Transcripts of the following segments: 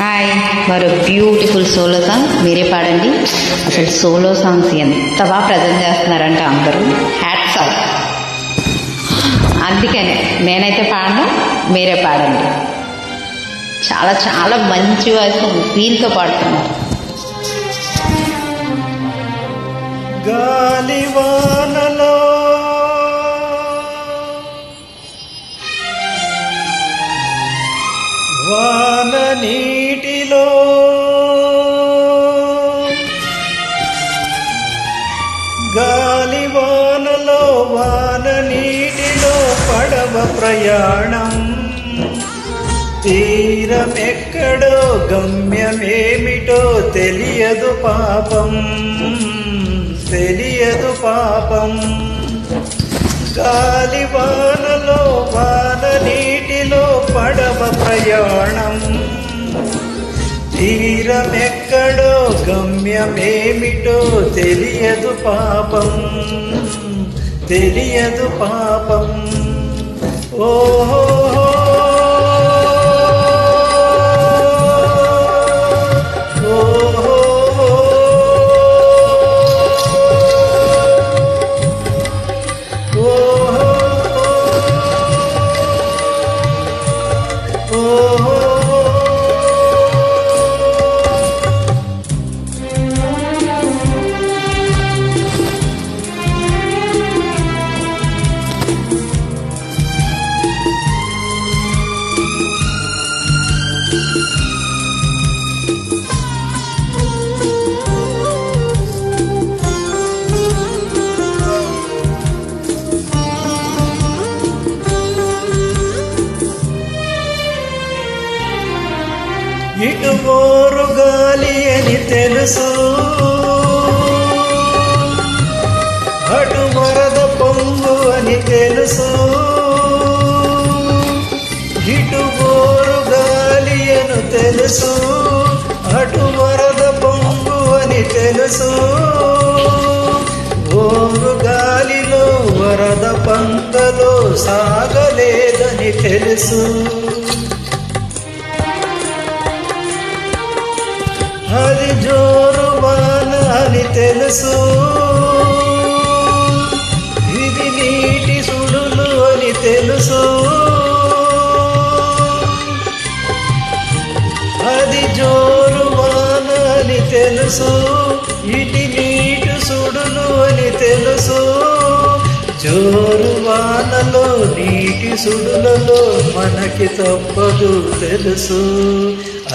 Hi, మరో beautiful solo song మీరే పాడండి. అసలు సోలో సాంగ్స్ ఎంత బాగా ప్రజెంట్ చేస్తున్నారంటే అందరూ హ్యాట్స్ ఆఫ్. అందుకని నేనైతే పాడను, మీరే పాడండి. చాలా చాలా మంచి వాయిస్, ఫీల్తో పాడుతున్నారు. గాలివానలో వాన నీటిలో గాలివానలో వాన నీటిలో పడవ ప్రయాణం. తీరమెక్కడో గమ్యమేమిటో తెలియదు పాపం, తెలియదు పాపం. గాలివానలో వాన నీటిలో పడవ ప్రయాణం. తీరమెక్కడో గమ్యమేమిటో తెలియదు పాపం, తెలియదు పాపం. ఓహో ఇటు మోరు గాలి అని తెలుసు, అటు వరద పొంగు అని తెలుసు. ఇటు మోరు గాలి అని తెలుసు, అటు వరద పొంగు అని తెలుసు. ఓరు గాలిలో వరద పంతలో సాగలేదని తెలుసు. అది జోరు వాన అని తెలుసు, ఇది నీటి సుడులు అని తెలుసు. అది జోరు వాన అని తెలుసు, ఇది నీటి సుడులు అని తెలుసు. జోరు వానలో నీటి సుడులలో మనకి తప్పదు తెలుసు.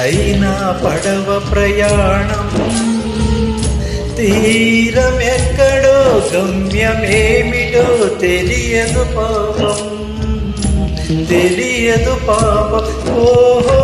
అయినా పడవ ప్రయాణం. తీరమెక్కడో గమ్యమేమిటో తెలియదు పాపం, తెలియదు పాపం. ఓహో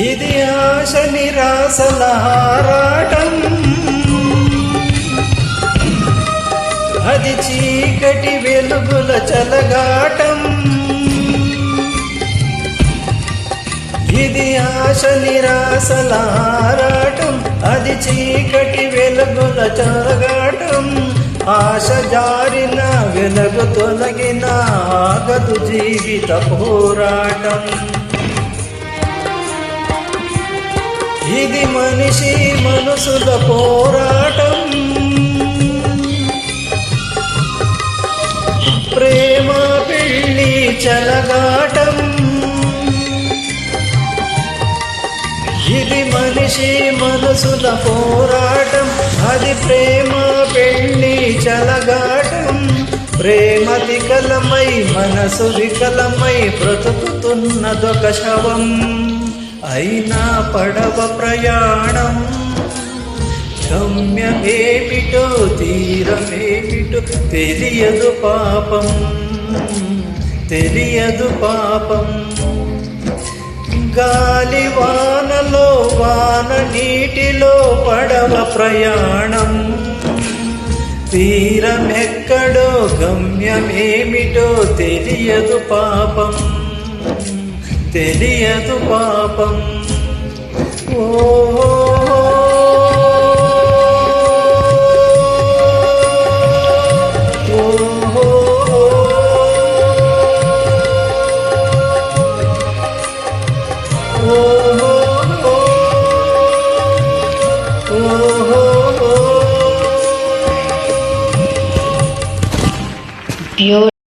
ఇది ఆశ నిరాశల ఆరాటం. అది చీకటి వెలుగుల చలగాటం. ఇది ఆశ నిరాశల ఆరాటం, అది చీకటి వెలుగుల చలగాటం. ఆశ జారిన వెలుగు తొలగిన ఆగదు జీవిత పోరాటం. ఇది మనిషి మనసుల పోరాటం. ప్రేమ పెళ్ళి చలగాటం. ఇది మనిషి మనసుల పోరాటం. అది ప్రేమ పెళ్ళి ప్రేమతికలమై మనసు వికలమై బ్రతుకుతున్నదొక శవం. అయినా పడవ ప్రయాణం గమ్యమేమిటో తీరమేమిటో తెలియదు పాపం, తెలియదు పాపం. గాలి వానలో వాన నీటిలో పడవ ప్రయాణం, తీరమెక్కడో గమ్యమేమిటో తెలియదు పాపం, తెలియదు పాపం. ఓ బ్యూటిఫుల్